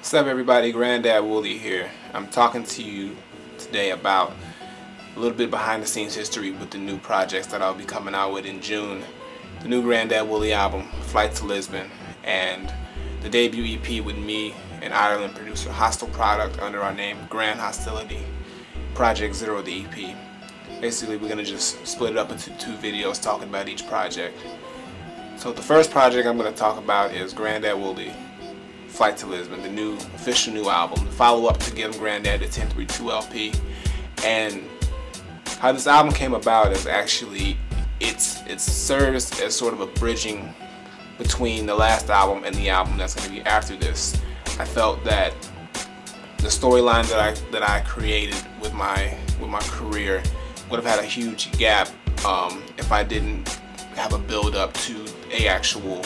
What's up everybody, Granddad Woolly here. I'm talking to you today about a little bit behind the scenes history with the new projects that I'll be coming out with in June. The new Granddad Woolly album, Flight to Lisbon, and the debut EP with me and Ireland producer Hostile Product under our name Grand Hostility, Project Zero, the EP. Basically we're going to just split it up into two videos talking about each project. So the first project I'm going to talk about is Granddad Woolly, Flight to Lisbon, the new official new album, the follow-up to Give 'Em Granddad, the 1032 LP. And how this album came about is actually it serves as sort of a bridging between the last album and the album that's going to be after this. I felt that the storyline that I created with my career would have had a huge gap if I didn't have a build-up to a actual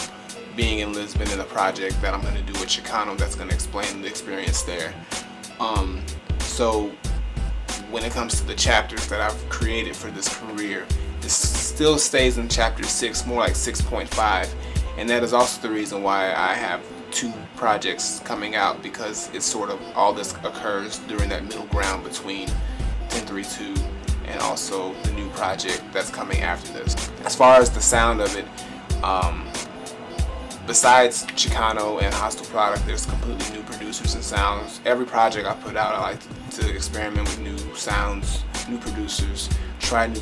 being in Lisbon in a project that I'm going to do with Chicano that's going to explain the experience there. So when it comes to the chapters that I've created for this career, it still stays in chapter 6, more like 6.5, and that is also the reason why I have two projects coming out, because it's sort of all this occurs during that middle ground between 1032 and also the new project that's coming after this. As far as the sound of it, besides Chicano and Hostile Product, there's completely new producers and sounds. Every project I put out, I like to experiment with new sounds, new producers, try new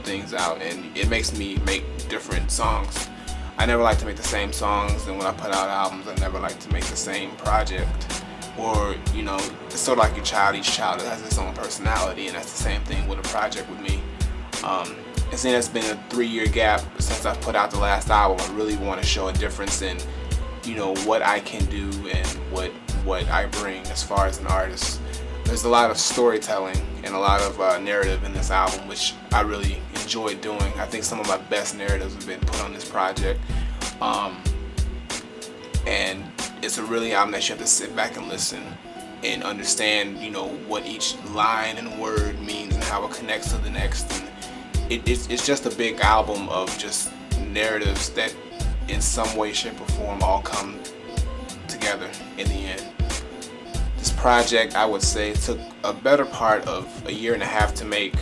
things out, and it makes me make different songs. I never like to make the same songs, and when I put out albums, I never like to make the same project. Or, you know, it's sort of like your child. Each child has its own personality, and that's the same thing with a project with me. And seeing it's been a 3-year gap since I've put out the last album, I really want to show a difference in, you know, what I can do and what I bring as far as an artist. There's a lot of storytelling and a lot of narrative in this album, which I really enjoy doing. I think some of my best narratives have been put on this project. And it's a really album that you have to sit back and listen and understand, you know, what each line and word means and how it connects to the next. And it's just a big album of just narratives that in some way, shape, or form all come together in the end. This project, I would say, took a better part of a 1.5 years to make.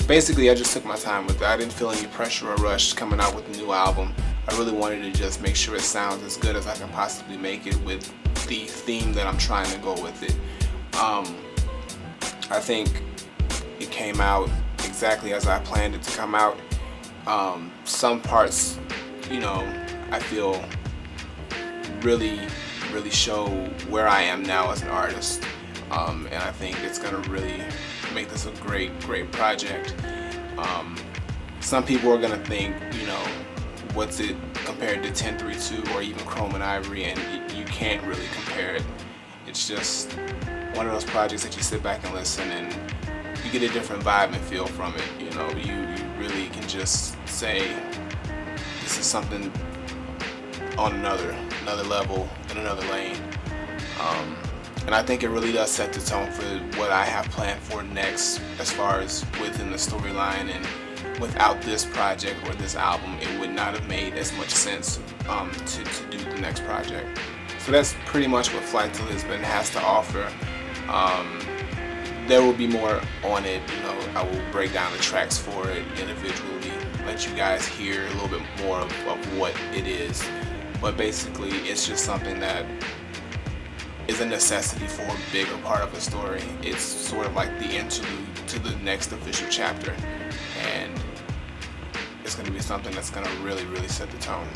Basically, I just took my time with it. I didn't feel any pressure or rush coming out with a new album. I really wanted to just make sure it sounds as good as I can possibly make it with the theme that I'm trying to go with it. I think it came out exactly as I planned it to come out. Some parts, you know, I feel really show where I am now as an artist, and I think it's gonna really make this a great project. Some people are gonna think, you know, what's it compared to 1032 or even Chrome and Ivory, and you can't really compare it. It's just one of those projects that you sit back and listen and you get a different vibe and feel from it. You know, you really can just say this is something on another level, in another lane. And I think it really does set the tone for what I have planned for next, as far as within the storyline. And without this project or this album, it would not have made as much sense to do the next project. So that's pretty much what Flight to Lisbon has to offer. There will be more on it. You know, I will break down the tracks for it individually, let you guys hear a little bit more of what it is. But basically, it's just something that is a necessity for a bigger part of the story. It's sort of like the interlude to the next official chapter, and it's going to be something that's going to really set the tone.